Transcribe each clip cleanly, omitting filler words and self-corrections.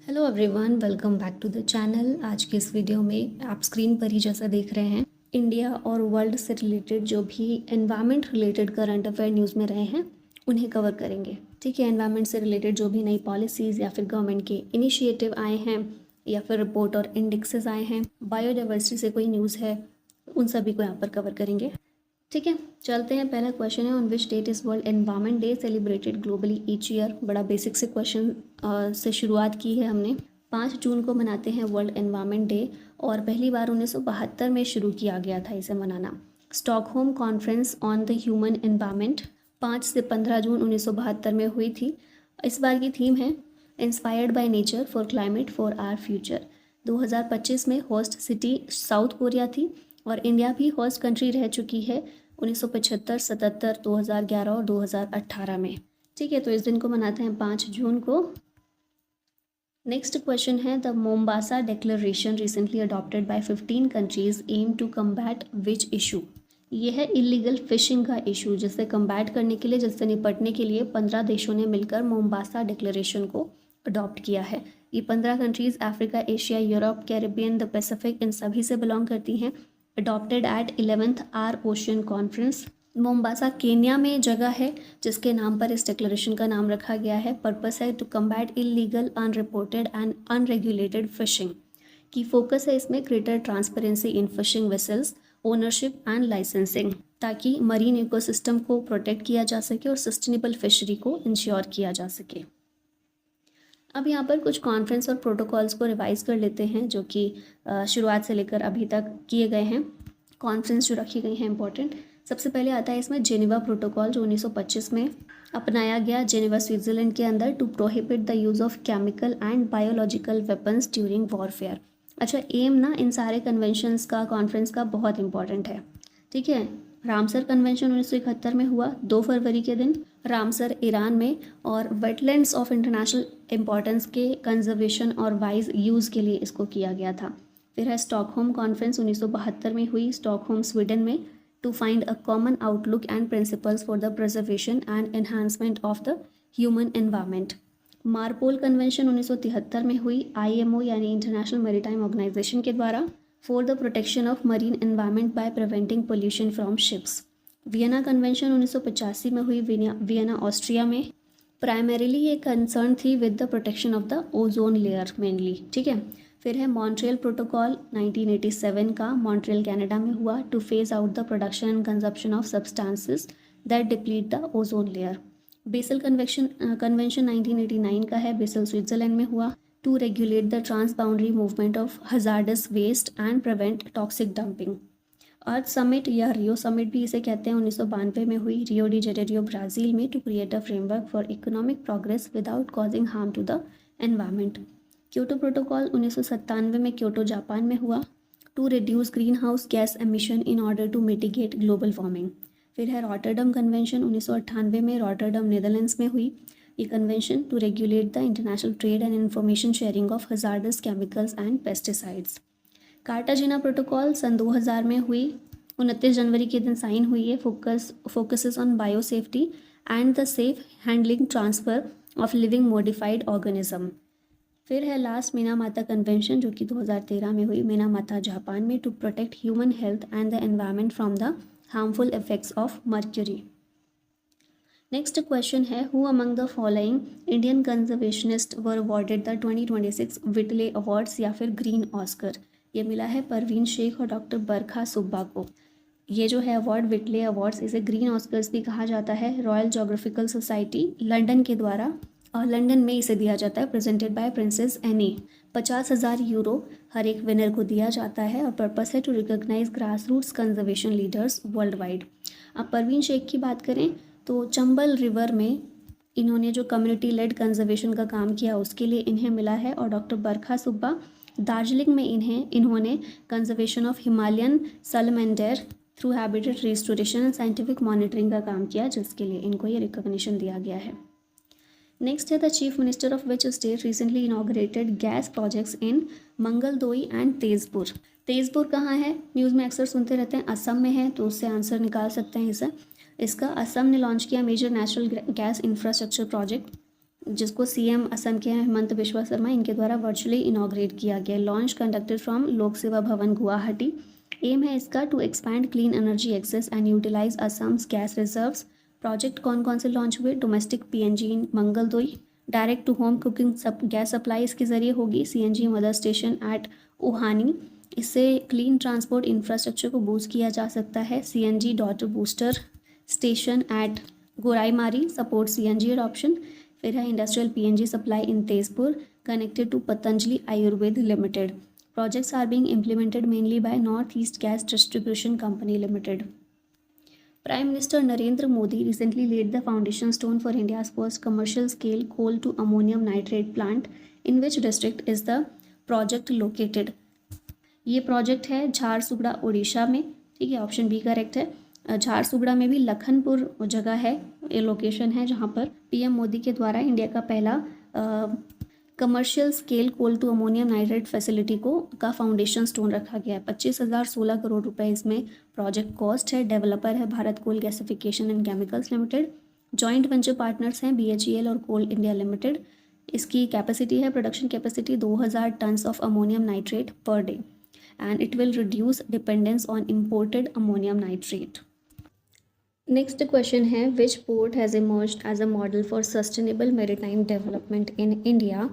Hello everyone, welcome back to the channel. आज के इस वीडियो में आप स्क्रीन पर ही जैसा देख रहे हैं, इंडिया और वर्ल्ड से रिलेटेड जो भी environment related current affair news में रहे हैं उन्हें कवर करेंगे। ठीक है, एनवायरनमेंट से रिलेटेड जो भी नई पॉलिसीज़ या फिर गवर्नमेंट के इनिशिएटिव आए हैं या फिर रिपोर्ट और इंडेक्सेस आए हैं, बायोडाइवर्सिटी से कोई न्यूज़ है, उन सभी को यहाँ पर कवर करेंगे। ठीक है, चलते हैं। पहला क्वेश्चन है, on which that is world environment day celebrated globally each year. बड़ा बेसिक से क्वेश्चन से शुरुआत की है हमने। 5 जून को मनाते हैं वर्ल्ड एनवायरनमेंट डे और पहली बार 1972 में शुरू किया गया था इसे मनाना। Stockholm conference on the human environment 5 से 15 जून 1972 में हुई थी। इस बार की थीम है inspired by nature for climate for our future. 2025 में होस्ट सिटी साउथ कोरिया थी और इंडिया भी होस्ट कंट्री रह चुकी है 1975, 77, 2011 और 2018 में। ठीक है, तो इस दिन को मनाते हैं 5 जून को। नेक्स्ट क्वेश्चन है, the Mombasa declaration recently adopted by 15 countries aim to combat which issue. ये है इलीगल फिशिंग का इशू, जिससे कम्बैट करने के लिए, जिससे निपटने के लिए 15 देशों ने मिलकर मोम्बासा डिक्लेरेशन को अडॉप्ट किया है। ये 15 countries Africa, Asia, Europe, Caribbean, the Pacific, इन सभी से बिलोंग करती हैं। Adopted at 11th are ocean conference. Mombasa Kenya में जगह है जिसके नाम पर इस डिक्लेरेशन का नाम रखा गया है। पर्पस है to combat illegal, unreported and unregulated fishing. की फोकस है इसमें greater transparency in fishing vessels, ownership and licensing, ताकि मरीन इकोसिस्टम को प्रोटेक्ट किया जा सके और सस्टेनेबल फिशरी को इंश्योर किया जा सके। अब यहाँ पर कुछ कॉन्फ्रेंस और प्रोटोकॉल्स को रिवाइज कर लेते हैं जो कि शुरुआत से लेकर अभी तक किए गए हैं। कॉन्फ्रेंस जो रखी गई हैं इंपॉर्टेंट, सबसे पहले आता है इसमें जेनेवा प्रोटोकॉल जो 1925 में अपनाया गया जेनेवा स्विट्ज़रलैंड के अंदर, to prohibit the use of chemical and biological weapons during warfare. अच्छा, एम ना इन सारे कन्वेंशंस का, कॉन्फ्रेंस का बहुत इंपॉर्टेंट है। ठीक है, रामसर कन्वेंशन 1971 में हुआ 2 फरवरी के दिन, रामसर ईरान में, और वेटलैंड्स ऑफ इंटरनेशनल इंपॉर्टेंस के कंजर्वेशन और वाइज यूज़ के लिए इसको किया गया था। फिर है स्टॉकहोम कॉन्फ्रेंस 1972 में हुई स्टॉकहोम स्वीडन में, to find a common outlook and principles for the preservation and enhancement of the human environment. MARPOL convention 1973 में हुई आईएमओ यानी इंटरनेशनल मैरीटाइम ऑर्गेनाइजेशन के द्वारा, for the protection of marine environment by preventing pollution from ships. Vienna convention 1985 में हुई Vienna Austria में। Primarily ये concern थी with the protection of the ozone layer mainly. ठीक है, फिर है मॉन्ट्रियल प्रोटोकॉल 1987 का, मॉन्ट्रियल कनाडा में हुआ, to phase out the production and consumption of substances that deplete the ozone layer. Basel convention 1989 का है, बेसल स्विट्जरलैंड में हुआ, to regulate the transboundary movement of hazardous waste and prevent toxic dumping. Earth summit या Rio summit भी इसे कहते हैं 1992 में हुई, रियो डी जेनेरियो ब्राज़ील में, to create a framework for economic progress without causing harm to the environment. Kyoto protocol 1997 में Kyoto Japan में हुआ, to reduce greenhouse gas emission in order to mitigate global warming. फिर है Rotterdam convention 1998 में, Rotterdam Netherlands में हुई। ये convention to regulate the international trade and information sharing of hazardous chemicals and pesticides. Cartagena protocol सन 2000 में हुई, 29 जनवरी के दिन साइन हुई है। Focuses on bio safety and the safe handling transfer of living modified organism. फिर है लास्ट मिनामाता कन्वेंशन जो कि 2013 में हुई, मिनामाता जापान में, to protect human health and the environment from the harmful effects of mercury. Next question है, who among the following Indian conservationist were awarded the 2026 Whitley awards या फिर ग्रीन ऑस्कर। ये मिला है परवीन शेख और डॉक्टर बरखा सुब्बा को। ये जो है अवार्ड, विटले अवार्ड्स, इसे ग्रीन ऑस्कर्स भी कहा जाता है। रॉयल जोग्राफिकल सोसाइटी लंदन के द्वारा, और लंदन में इसे दिया जाता है, presented by princess Anne. 50,000 euro हर एक विनर को दिया जाता है और पर्पस है to recognise grass roots conservation leaders world wide. अब परवीन शेख की बात करें तो चंबल रिवर में इन्होंने जो कम्युनिटी लेड कंजर्वेशन का काम किया उसके लिए इन्हें मिला है। और डॉक्टर बरखा सुब्बा दार्जिलिंग में इन्होंने conservation of Himalayan salamander through habitat restoration and scientific monitoring का काम किया, जिसके लिए इनको ये रिकॉग्निशन दिया गया है। नेक्स्ट है, the chief minister of which state recently inaugurated gas projects in Mangaldoi and Tezpur. Tezpur कहाँ है, न्यूज़ में अक्सर सुनते रहते हैं, असम में है, तो उससे आंसर निकाल सकते हैं इसे। इसका असम ने लॉन्च किया major natural gas infrastructure project जिसको सीएम असम के हैं हेमंत बिश्वा शर्मा, इनके द्वारा वर्चुअली इनॉग्रेट किया गया। लॉन्च कंडक्टेड फ्रॉम लोक सेवा भवन गुवाहाटी। एम है इसका to expand clean energy access and utilise Assam's gas reserves. Project कौन कौन से लॉन्च हुए? Domestic PNG in Mangaldoi, direct to home cooking gas supply इसके ज़रिए होगी। CNG mother station at Ohani, इससे क्लीन ट्रांसपोर्ट इंफ्रास्ट्रक्चर को बूस्ट किया जा सकता है। CNG daughter booster station at Goraimari support CNG adoption. फिर है industrial PNG supply in Tezpur connected to Patanjali Ayurved limited. Projects are being implemented mainly by North East Gas Distribution Company Limited. Prime Minister Narendra Modi recently laid the foundation stone for India's first commercial scale coal to ammonium nitrate plant. In which district is the project located? ये project है झारसुगड़ा उड़ीसा में, ठीक है, option B correct है। झारसुगड़ा में भी लखनपुर जगह है, ये लोकेशन है जहाँ पर पीएम मोदी के द्वारा इंडिया का पहला commercial scale coal to ammonium nitrate facility का फाउंडेशन स्टोन रखा गया है। 25,016 करोड़ रुपए इसमें प्रोजेक्ट कॉस्ट है। डेवलपर है Bharat coal gasification and chemicals limited. Joint venture partners हैं बीएचईएल और कोल इंडिया लिमिटेड। इसकी कैपेसिटी है, production capacity 2000 tons of ammonium nitrate per day and it will reduce dependence on imported ammonium nitrate. Next question है which port has emerged as a model for sustainable maritime development in India.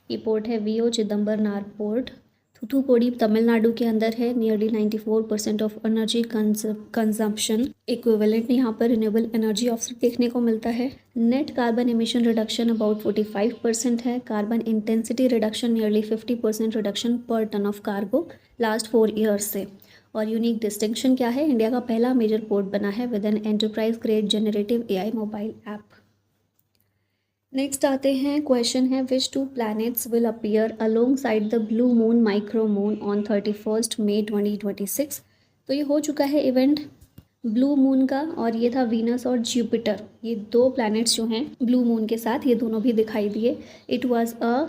ये port है VO Chidambaranar port, Thoothukudi Tamil Nadu के अंदर है। Nearly 94% of energy consumption equivalent यहाँ पर renewable energy offset देखने को मिलता है। Net carbon emission reduction about 45% है। Carbon intensity reduction nearly 50% reduction per ton of cargo last 4 years से। और यूनिक डिस्टिंक्शन क्या है? इंडिया का पहला मेजर पोर्ट बना है with an enterprise grade generative AI mobile app. Next आते हैं, क्वेश्चन है which two planets will appear alongside the blue moon micro moon on 31 May 2026। तो ये हो चुका है इवेंट ब्लू मून का, और ये था वीनस और जुपिटर, ये 2 प्लैनेट्स जो हैं ब्लू मून के साथ, ये दोनों भी दिखाई दिए। It was a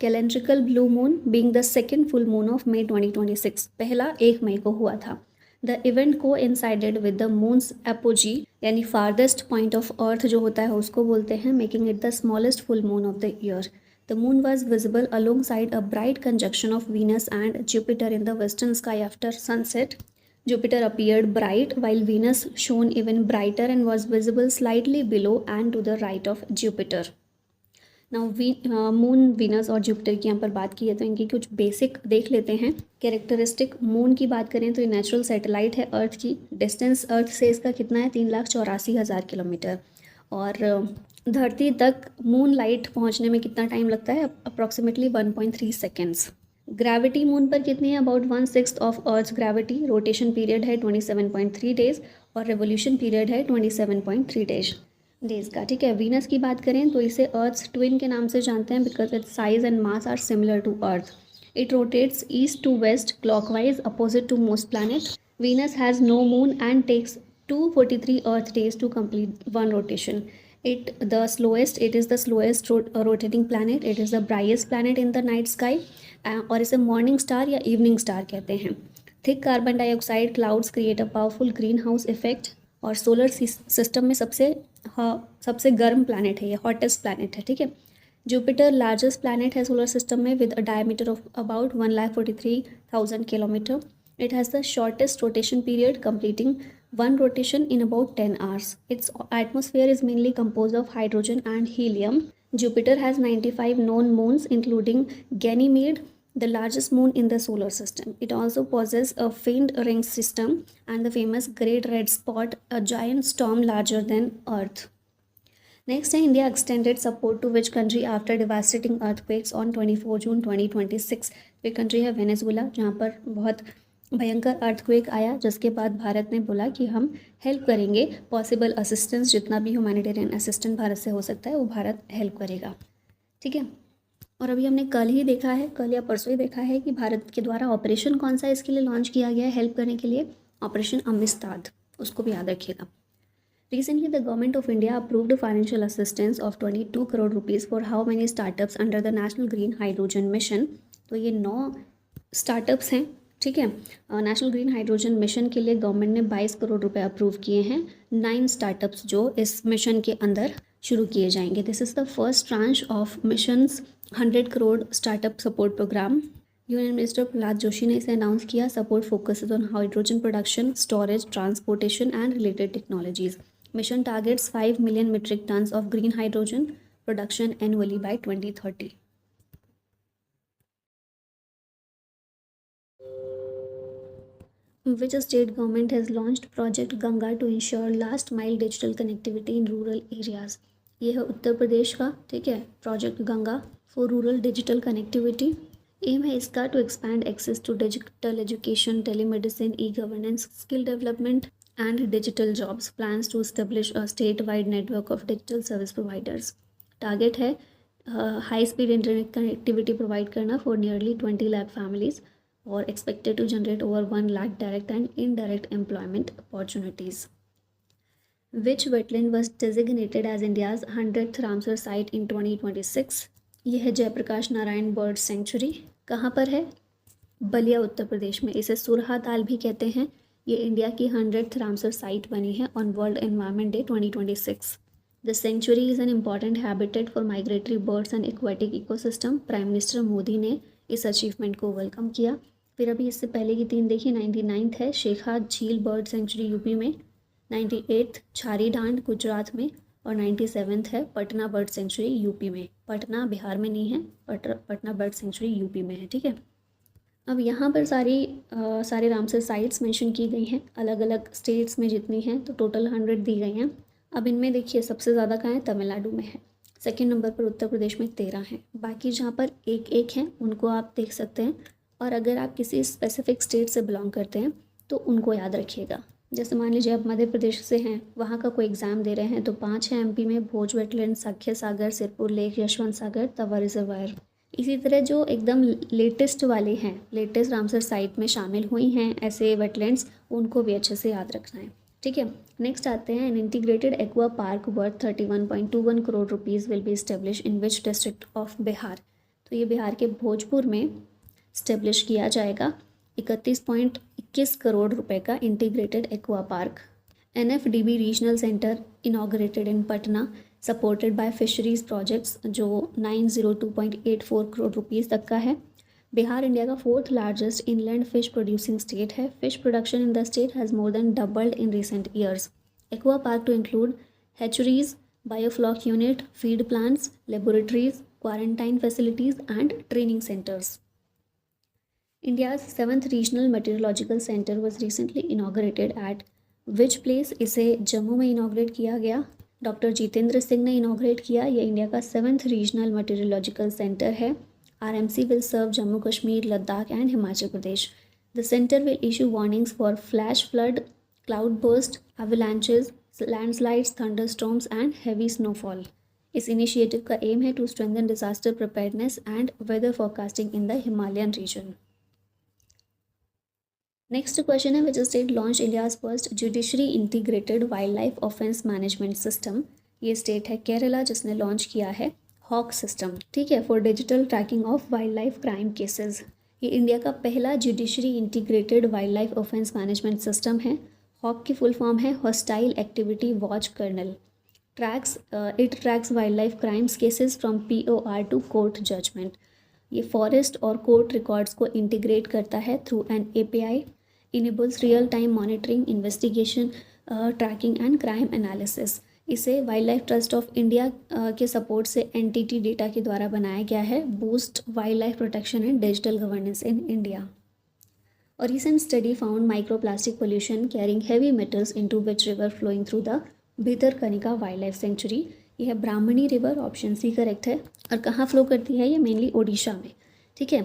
calendrical blue moon being the second full moon of May 2026। पहला 1 मई को हुआ था। द इवेंट को इंसाइडेड विद द मून्स एपोजी, यानी फारदेस्ट पॉइंट ऑफ अर्थ जो होता है उसको बोलते हैं, making it the smallest full moon of the year. The moon was visible along side a bright conjunction of Venus and Jupiter in the western sky after sunset. Jupiter appeared bright while Venus shone even brighter and was visible slightly below and to the right of Jupiter. Now moon Venus और Jupiter की यहाँ पर बात की है तो इनकी कुछ बेसिक देख लेते हैं कैरेक्टरिस्टिक। मून की बात करें तो ये नेचुरल सैटेलाइट है अर्थ की। डिस्टेंस अर्थ से इसका कितना है? 3,84,000 किलोमीटर। और धरती तक मून लाइट पहुँचने में कितना टाइम लगता है? Approximately 1.3 seconds. ग्रेविटी मून पर कितनी है? About 1/6 of earth gravity. Rotation period है 27.3 डेज और रेवोल्यूशन पीरियड है 27.3 डेज का, ठीक है। वीनस की बात करें तो इसे अर्थ ट्विन के नाम से जानते हैं because its size and mass are similar to Earth. It rotates east to west clockwise opposite to most planet. Venus has no moon and takes 243 Earth days to complete one rotation. It is the slowest rotating planet. It is the brightest planet in the night sky और इसे morning star या evening star कहते हैं। Thick carbon dioxide clouds create a powerful green house effect और solar system में सबसे गर्म planet है, ये हॉटेस्ट प्लानट है, ठीक है। जुपिटर लार्जेस्ट प्लानट है सोलर सिस्टम में with a diameter of about 1,43,000 kilometre. It has the shortest rotation period, completing one rotation in about 10 hours. Its atmosphere is mainly composed of hydrogen and helium. Jupiter has 95 known moons, including Ganymede, the largest moon in the solar system. It also possesses a faint ring system and the famous Great Red Spot, a giant storm larger than Earth. Next, India extended support to which country after devastating earthquakes on 24 June 2026? Way country है Venezuela, जहाँ पर बहुत भयंकर earthquake आया, जिसके बाद भारत ने बोला कि हम हेल्प करेंगे, पॉसिबल असिस्टेंस जितना भी ह्यूमैनिटेरियन असिस्टेंस भारत से हो सकता है वो भारत हेल्प करेगा, ठीक है। और अभी हमने कल या परसों ही देखा है कि भारत के द्वारा ऑपरेशन कौन सा इसके लिए लॉन्च किया गया है हेल्प करने के लिए? ऑपरेशन अमिस्ताद, उसको भी याद रखिएगा। Recently, the government of India approved financial assistance of 22 crore rupees for how many startups under the National Green Hydrogen Mission? तो ये 9 स्टार्टअप्स हैं, ठीक है। नेशनल ग्रीन हाइड्रोजन मिशन के लिए गवर्नमेंट ने 22 करोड़ रुपए अप्रूव किए हैं। 9 स्टार्टअप्स जो इस मिशन के अंदर शुरू किए जाएंगे। This is the first tranche of missions 100 crore startup support program. Union minister Prahlad Joshi ने इसे अनाउंस किया। Support focuses on hydrogen production, storage, transportation and related technologies. Mission targets 5 million metric tons of green hydrogen production annually by 2030। Which state government has launched Project Ganga to ensure last mile digital connectivity in rural areas? ये है उत्तर प्रदेश का, ठीक है, project Ganga for rural digital connectivity. Aim है इसका to expand access to digital education, telemedicine, e governance, skill development and digital jobs. Plans to establish a state wide network of digital service providers. Target है high speed internet connectivity provide करना for nearly 20 lakh families or expected to generate over 1 lakh direct and indirect employment opportunities. Which wetland was designated as India's 100th Ramsar site in 2026? यह है Jayaprakash Narayan bird sanctuary. कहाँ पर है? बलिया, उत्तर प्रदेश में। इसे सुरहा ताल भी कहते हैं। ये इंडिया की 100th रामसर साइट बनी है on world environment Day 2026। The sanctuary is an important habitat for migratory birds and aquatic ecosystem. Prime minister Modi ने इस अचीवमेंट को वेलकम किया। फिर अभी इससे पहले की 3 देखिए। 99th है शेखा झील बर्ड सेंचुरी यूपी में, 98th छारी डांड गुजरात में, और 97th है पटना बर्ड सेंचुरी यूपी में। पटना बिहार में नहीं है, पटना बर्ड सेंचुरी यूपी में है, ठीक है। अब यहाँ पर सारे रामसर साइट्स मेंशन की गई हैं, अलग अलग स्टेट्स में जितनी हैं, तो टोटल 100 दी गई हैं। अब इनमें देखिए सबसे ज़्यादा कहाँ है? तमिलनाडु में है। सेकेंड नंबर पर उत्तर प्रदेश में 13 हैं। बाकी जहाँ पर एक एक हैं उनको आप देख सकते हैं, और अगर आप किसी स्पेसिफिक स्टेट से बिलोंग करते हैं तो उनको याद रखिएगा। जैसे मान लीजिए आप मध्य प्रदेश से हैं, वहाँ का कोई एग्ज़ाम दे रहे हैं, तो 5 हैं एमपी में, भोज वेटलैंड, साख्य सागर, सिरपुर लेक, यशवंत सागर, तवा रिजर्वायर। इसी तरह जो एकदम लेटेस्ट वाले हैं, लेटेस्ट रामसर साइट में शामिल हुई हैं ऐसे वेटलैंड्स, उनको भी अच्छे से याद रखना है, ठीक है। नेक्स्ट आते हैं, an integrated aqua park worth 31.21 crore rupees will be establish in which district of Bihar. तो ये बिहार के भोजपुर में स्टेब्लिश किया जाएगा। 31.21 करोड़ रुपए का integrated aqua park. NFDB regional centre inaugurated in Patna, supported by fisheries projects, जो 902.84 करोड़ रुपीज़ तक का है। बिहार इंडिया का 4th largest inland fish producing state है। Fish production in the state has more than doubled in recent years. Aqua park to include hatcheries, biofloc unit, feed plants, laboratories, quarantine facilities and training centres. India's 7th Regional Meteorological Center was recently inaugurated at which place? इसे जम्मू में inaugurate किया गया। Doctor Jitendra Singh ने inaugurate किया। यह India का 7th regional meteorological centre है। RMC will serve Jammu Kashmir, Ladakh and Himachal Pradesh. The centre will issue warnings for flash flood, cloud burst, avalanches, landslides, thunderstorms and heavy snowfall. इस इनिशिएटिव का एम है to strengthen disaster preparedness and weather forecasting in the Himalayan region. Next question है, which state launch India's first judiciary integrated wild life offence management system. ये state है केरला, जिसने launch किया है hoc system, ठीक है, for digital tracking of wildlife crime cases. ये India का पहला judiciary integrated wild life offence management system है। हॉक की फुल फॉर्म है hostile activity watch kernel. It tracks wildlife crimes cases from POR to court judgement. ये forest और court records को इंटीग्रेट करता है through an API, enables real time monitoring, investigation, tracking and crime analysis. इसे wildlife trust of India के support से NTT data के द्वारा बनाया गया है। Boost wild life protection and digital governance in India. और recent study found microplastic pollution carrying heavy metals into which river flowing through the Bhitarkanika wild life sanctuary. यह है Brahmani river, option C correct है। और कहाँ फ्लो करती है? ये mainly Odisha में, ठीक है।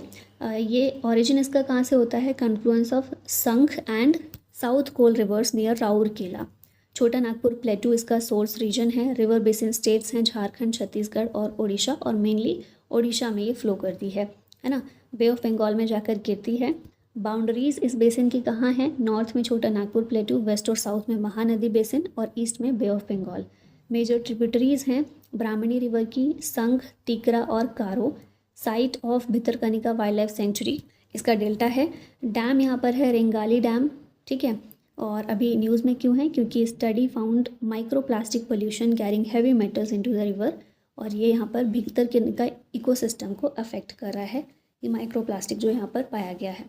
ये ओरिजिन इसका कहाँ से होता है? कन्फ्लुएंस ऑफ संख and South Col reverse near Rourkela. छोटा नागपुर प्लेटू इसका सोर्स रीजन है। रिवर बेसिन स्टेट्स हैं झारखंड, छत्तीसगढ़ और ओडिशा, और मेनली ओडिशा में ये फ्लो करती है ना। बे ऑफ बंगाल में जाकर गिरती है। बाउंड्रीज इस बेसिन की कहाँ है? नॉर्थ में छोटा नागपुर प्लेटू, वेस्ट और साउथ में महानदी बेसिन, और ईस्ट में बे ऑफ बंगाल। मेजर ट्रिब्यूटरीज हैं ब्राह्मणी रिवर की संघ, टीकरा और कारो। Site of Bhitarkanika wild life century, इसका डेल्टा है। डैम यहाँ पर है रेंगाली डैम, ठीक है। और अभी न्यूज़ में क्यों है, क्योंकि study found micro plastic pollution carrying heavy metals into the river, और ये यहाँ पर भीतर के का इकोसिस्टम को अफेक्ट कर रहा है, ये माइक्रो प्लास्टिक जो यहाँ पर पाया गया है।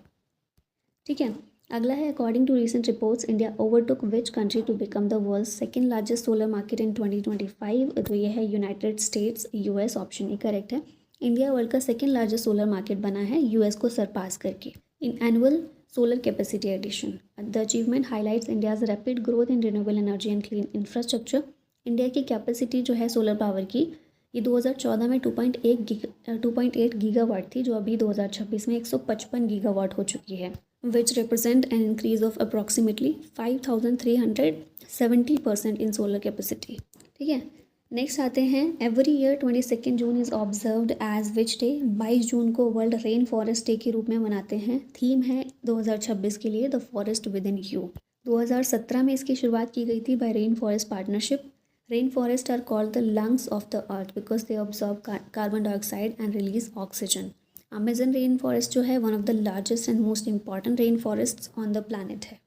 ठीक है, अगला है according to recent reports India overtook which country to become the world second largest solar market in 2025। तो ये है United States, US, option A correct है। इंडिया वर्ल्ड का सेकंड लार्जेस्ट सोलर मार्केट बना है यूएस को सरपास करके in annual solar capacity addition. The achievement highlights India's rapid growth in renewable energy and clean infrastructure. India की capacity जो है solar power की, ये 2014 में 2.8 गीगावाट थी, जो अभी 2026 में 155 गीगावाट हो चुकी है, which represent an increase of approximately 5,370% in solar capacity। ठीक है, नेक्स्ट आते हैं every year 22 June is observed as which day. 22 June को वर्ल्ड रेन फॉरेस्ट डे के रूप में मनाते हैं। थीम है 2026 के लिए the forest within you. 2017 में इसकी शुरुआत की गई थी by rainforest partnership. Rainforest are called the lungs of the earth because they absorb carbon dioxide and release oxygen. Amazon rainforest जो है one of the largest and most important rainforest on the planet है।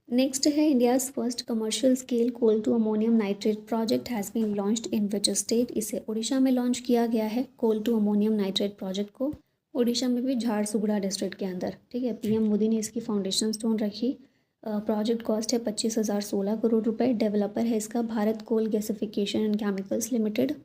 Next है India's first commercial scale coal to ammonium nitrate project has been launched in which state. इसे उड़ीसा में launch किया गया है, कोल to ammonium nitrate project को। उड़ीसा में भी झारसुगुड़ा डिस्ट्रिक्ट के अंदर। ठीक है, पीएम मोदी ने इसकी फाउंडेशन स्टोन रखी। प्रोजेक्ट कॉस्ट है 25,016 करोड़ रुपए। डेवलपर है इसका Bharat coal gasification and chemicals limited.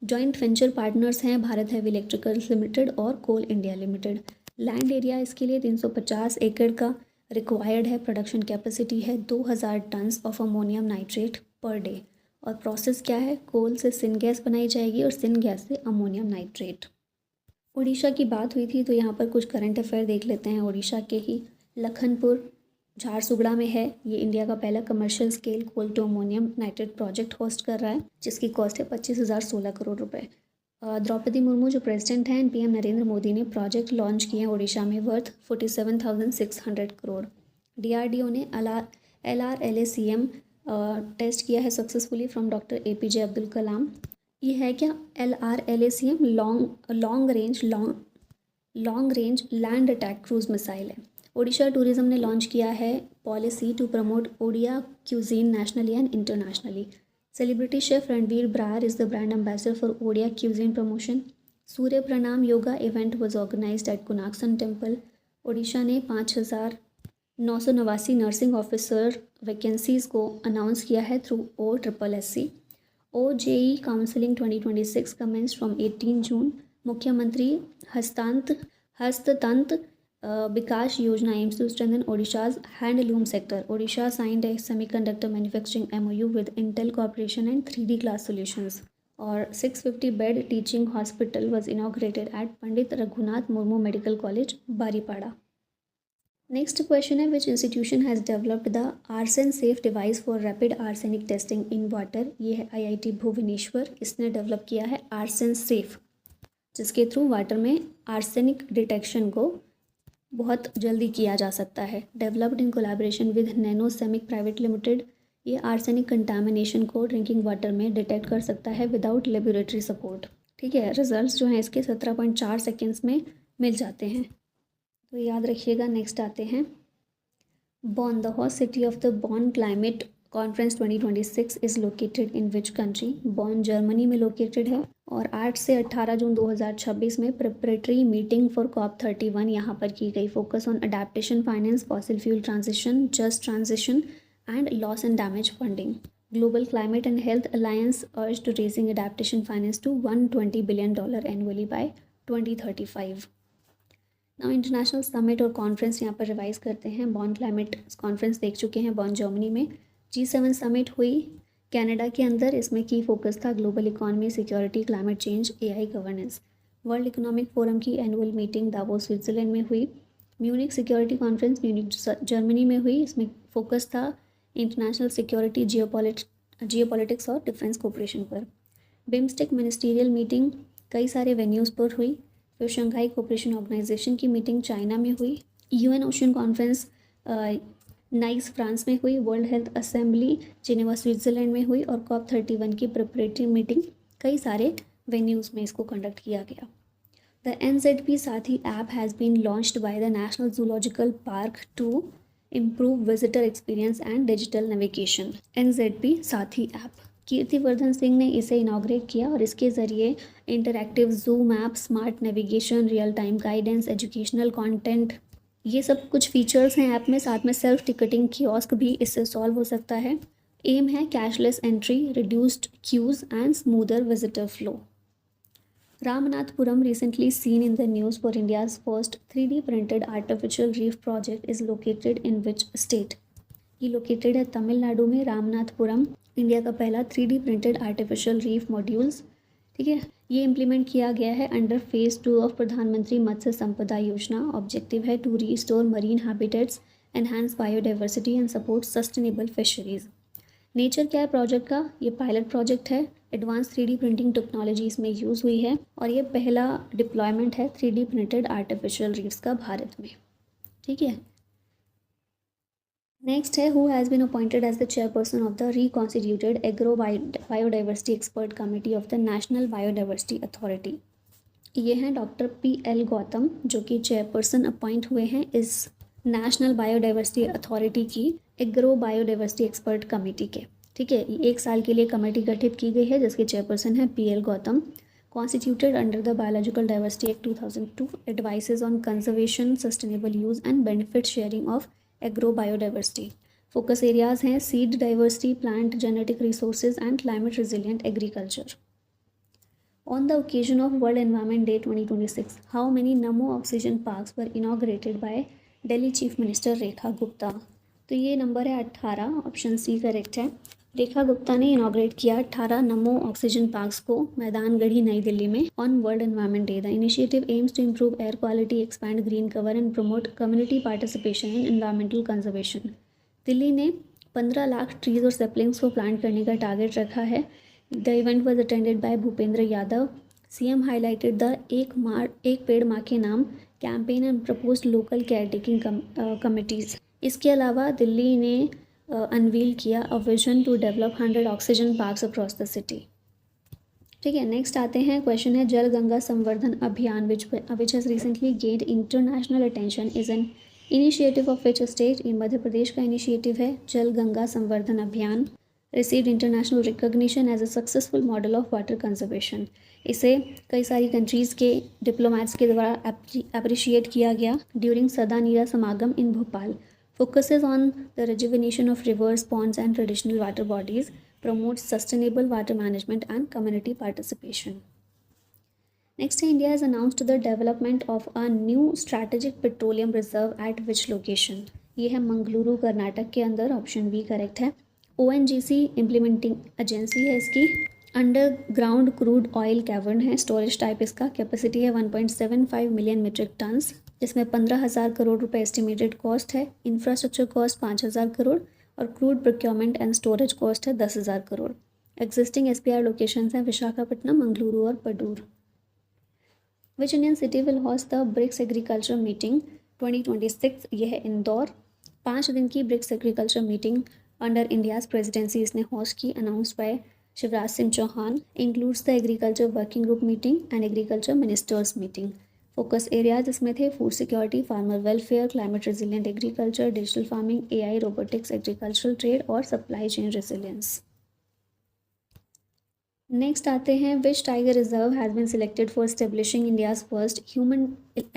Joint venture partners हैं भारत हैवी इलेक्ट्रिकल्स लिमिटेड और coal India limited. Land area इसके लिए 350 एकड़ का रिक्वायर्ड है। प्रोडक्शन कैपेसिटी है 2000 tons of ammonium nitrate per day. और प्रोसेस क्या है, कोल से सिनगैस बनाई जाएगी और सिनगैस से अमोनियम नाइट्रेट। उड़ीसा की बात हुई थी तो यहाँ पर कुछ करंट अफेयर देख लेते हैं। उड़ीसा के ही लखनपुर झारसुगड़ा में है, ये इंडिया का पहला commercial scale coal to ammonium nitrate project host कर रहा है, जिसकी कॉस्ट है 25,016 करोड़ रुपए। द्रौपदी मुर्मू जो प्रेसिडेंट हैं, पीएम नरेंद्र मोदी ने प्रोजेक्ट लॉन्च किए हैं उड़ीसा में वर्थ 47,600 करोड़। डीआरडीओ ने LRLACM टेस्ट किया है successfully from doctor APJ Abdul Kalam. ये है क्या, LRLACM long range land attack cruise missile है। ओडिशा टूरिज्म ने लॉन्च किया है policy to promote Odia cuisine nationally and internationally. Celebrity chef Ranveer Brar is the brand ambassador for Odia cuisine promotion. Surya Pranam yoga event was organised at कुनाक्सन temple. Odisha ने 5,989 nursing officer vacancies को announce किया है through OSSC। OJE counselling 2026 commences from 18 June. Mukhyamantri Hastatantra Vikas Yojana aims to strengthen Odisha's handloom sector. Odisha signed a semiconductor manufacturing MOU with Intel corporation and 3D glass solutions. और 650 bed teaching hospital was inaugurated at Pandit Raghunath Murmu medical college Baripada. Next question है which institution has developed the Arsen safe device for rapid arsenic testing in water. ये है IIT Bhubaneswar, इसने develop किया है Arsen safe, जिसके through water में arsenic detection को बहुत जल्दी किया जा सकता है। Developed in collaboration with Nanosemic private limited. ये आर्सेनिक कंटामिनेशन को ड्रिंकिंग वाटर में डिटेक्ट कर सकता है विदाउट लेबोरेटरी सपोर्ट। ठीक है, रिजल्ट्स जो हैं इसके 17.4 सेकेंड्स में मिल जाते हैं, तो याद रखिएगा। नेक्स्ट आते हैं Bonn. The host city of the Bonn climate conference 2026 is located in which country. Bonn Germany में लोकेटेड है। और 8 से 18 जून 2026 में प्रिपरेटरी मीटिंग फॉर COP31 यहाँ पर की गई। Focus on adaptation finance, fossil fuel transition, just transition and loss and damage funding. Global climate and health alliance urge to raising adaptation finance to $120 billion annually by 2035। Now international summit और conference यहाँ पर revise करते हैं। बॉन climate conference देख चुके हैं, बॉन Germany में। G7 summit हुई कनाडा के अंदर, इसमें की फोकस था global economy, security, climate change, AI governance. World economic forum की एनुअल मीटिंग दावोस स्विट्ज़रलैंड में हुई। Munich security conference Munich Germany में हुई, इसमें फोकस था इंटरनेशनल सिक्योरिटी, जियोपॉलिटिक्स और डिफेंस कोऑपरेशन पर। बिम्स्टेक मिनिस्टीरियल मीटिंग कई सारे वेन्यूज़ पर हुई। फिर शंघाई कोऑपरेशन ऑर्गेनाइजेशन की मीटिंग चाइना में हुई। UN ocean conference nice France में हुई। World health assembly Geneva Switzerland में हुई। और COP31 की प्रिपरेटरी मीटिंग कई सारे वेन्यूज़ में इसको कंडक्ट किया गया। The NZP Saathi app has been launched by the National Zoological Park to improve visitor experience and digital navigation. NZB Saathi app, Kirtivardhan Singh ने इसे इनाग्रेट किया और इसके ज़रिए interactive zoom app, smart navigation, real time guidance, educational content, ये सब कुछ features हैं ऐप में। साथ में सेल्फ टिकटिंग कियोस्क भी इससे सॉल्व हो सकता है। एम है cashless entry, reduced queues and smoother visitor flow. Ramanathapuram, recently seen in the news for India's first 3D printed artificial reef project, is located in which state? ये located है तमिलनाडु में, Ramanathapuram. India का पहला 3D printed artificial reef modules, ठीक है, ये implement किया गया है अंडर फेज 2 ऑफ प्रधानमंत्री मत्स्य संपदा योजना। ऑब्जेक्टिव है to restore marine habitats, enhance biodiversity and support sustainable fisheries. Nature क्या है प्रोजेक्ट का? ये पायलट प्रोजेक्ट है। एडवांस 3D प्रिंटिंग टेक्नोलॉजी इसमें यूज़ हुई है और ये पहला डिप्लॉयमेंट है 3D प्रिंटेड आर्टिफिशियल रीफ्स का भारत में, ठीक है। नेक्स्ट है who has been appointed as the chairperson of the reconstituted agro biodiversity expert committee of the national biodiversity authority. ये हैं डॉक्टर PL गौतम, जो कि चेयरपर्सन अपॉइंट हुए हैं इस नेशनल बायोडाइवर्सिटी अथॉरिटी की एग्रो बायोडाइवर्सिटी एक्सपर्ट कमेटी के, ठीक है। 1 साल के लिए कमेटी गठित की गई है जिसके चेयरपर्सन है PL Gautam. Constituted under the biological diversity act 2002, advises on conservation, sustainable use and benefit sharing of agro biodiversity. Focus areas हैं seed diversity, plant genetic resources and climate resilient agriculture. On the occasion of World Environment Day 2026, how many Namo Oxygen Parks were inaugurated by Delhi Chief Minister Rekha Gupta? तो ये number है 18, option C correct है। रेखा गुप्ता ने inaugurate किया 18 नमो oxygen parks को मैदानगढ़ी, नई दिल्ली में on world environment day. The initiative aims to improve air quality, expand green cover and promote community participation in environmental conservation. Delhi ने 15 lakh trees और सेपलिंग्स को प्लांट करने का टारगेट रखा है। The event was attended by Bhupendra Yadav. CM highlighted the Ek Ped Maa Ke Naam campaign and proposed local care taking committees. इसके अलावा दिल्ली ने अनवील किया a vision to develop 100 oxygen parks across the city, ठीक है। नेक्स्ट आते हैं, क्वेश्चन है जल गंगा संवर्धन अभियान which has recently gained international attention is an initiative of which state? ये मध्य प्रदेश का इनिशिएटिव है जल Ganga Samvardhan Abhiyan. Received international recognition as a successful model of water conservation. इसे कई सारी कंट्रीज़ के डिप्लोमेट्स के द्वारा अप्रिशिएट किया गया ड्यूरिंग सदा नीरा समागम इन Bhopal. Focuses on the rejuvenation of rivers, ponds and traditional water bodies, promotes sustainable water management and community participation. Next, India has announced the development of a new strategic petroleum reserve at which location? ये है मंगलुरु, कर्नाटक के अंदर, option B correct है। ONGC implementing agency है इसकी। Underground crude oil cavern है, storage type इसका, capacity है 1.75 मिलियन मीट्रिक टन्स, जिसमें 15,000 करोड़ रुपए एस्टिमेटेड कॉस्ट है। इंफ्रास्ट्रक्चर कॉस्ट 5,000 करोड़ और crude procurement and storage cost है 10,000 करोड़। एग्जिस्टिंग SPR लोकेशंस हैं विशाखापट्टनम, मंगलुरु और Padur. Which Indian city will host the BRICS agriculture meeting 2026? यह है इंदौर। 5 दिन की BRICS agriculture meeting under India's presidency इसने होस्ट की, announced by Shivraj Singh Chouhan. Includes the agriculture working group meeting and agriculture ministers meeting. Focus areas इसमें थे food security, farmer welfare, climate resilient agriculture, digital farming, AI, robotics, agricultural trade और supply chain resilience. Next आते हैं, विच tiger reserve has been selected for establishing India's first human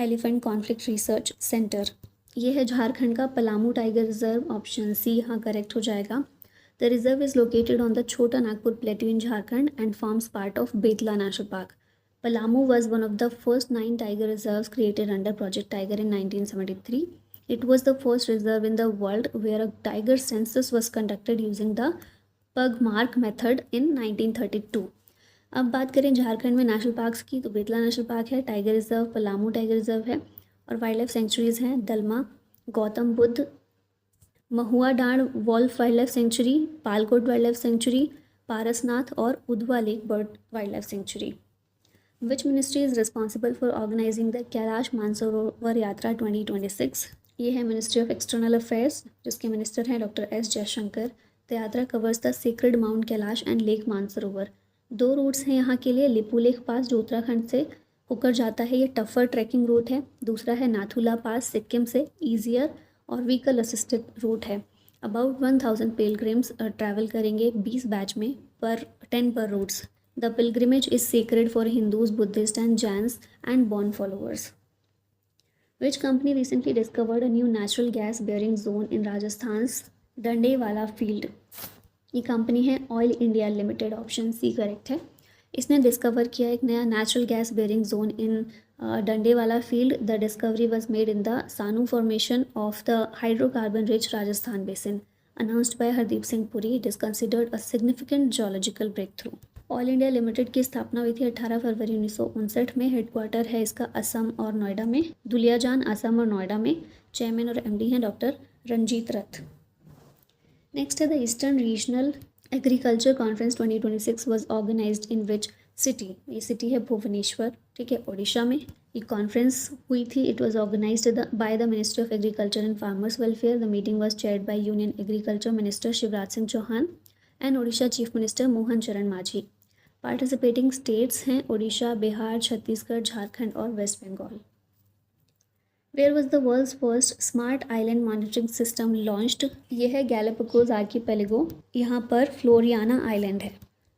elephant conflict research centre? ये है झारखंड का Palamu tiger reserve, option C यहाँ correct हो जाएगा। The reserve is located on the Chota Nagpur plateau in Jharkhand and forms part of Betla national park. Palamu was one of the first 9 tiger reserves created under Project Tiger in 1973. It was the first reserve in the world where a tiger census was conducted using the pug mark method in 1932. अब बात करें झारखंड में national parks की, तो Betla national park है, tiger reserve Palamu tiger reserve है और wild life sanctuaries हैं Dalma, Gautam Buddha, Mahua Dand wolf wild life sanctuary, Palkot wild life sanctuary, Parasnath और Udhwa lake bird wild life sanctuary. Which ministry is responsible for organizing the Kailash Mansarovar Yatra 2026? ये है मिनिस्ट्री ऑफ एक्सटर्नल अफेयर्स, जिसके minister हैं doctor S Jaishankar. The yatra covers the sacred mount Kailash and lake Mansarovar. 2 roots हैं यहाँ के लिए, लिपुलेख पास जो उत्तराखंड से होकर जाता है, ये टफर ट्रैकिंग रूट है। दूसरा है नाथुला पास सिक्किम से, ईजियर और व्हीकल असिस्टेड रूट है। अबाउट 1000 पिलग्रिम्स ट्रैवल करेंगे 20 बैच में पर 10 पर routes. The pilgrimage is sacred for Hindus, Buddhists and Jains and Bon followers. Which company recently discovered a new natural gas bearing zone in Rajasthan's Dandewala field. ये company है oil India limited, option C correct है। इसने discover किया एक नया natural gas bearing zone in Dandewala field. The discovery was made in the Sanu formation of the hydrocarbon rich Rajasthan basin. Announced by Hardeep Singh Puri, it is considered a significant geological break. Oil India limited की स्थापना हुई थी 18 फरवरी 1959 में। Headquarter है इसका असम और नोएडा में, दुलियाजान असम और नोएडा में। चेयरमैन और एमडी हैं डॉक्टर रंजीत रथ। नेक्स्ट है the eastern regional agriculture conference 2026 was organised in which city. ये सिटी है भुवनेश्वर, ठीक है, ओडिशा में। ये कॉन्फ्रेंस हुई थी, it was organised by the ministry of agriculture and farmers welfare. The meeting was chaired by union agriculture minister Shivraj Singh Chouhan and Odisha chief minister Mohan Charan Majhi. Participating states हैं ओडिशा, बिहार, छत्तीसगढ़, झारखंड और West Bengal. Where was the world's first smart island monitoring system launched. ये है Galapagos archipelago, यहाँ पर Floriana island है,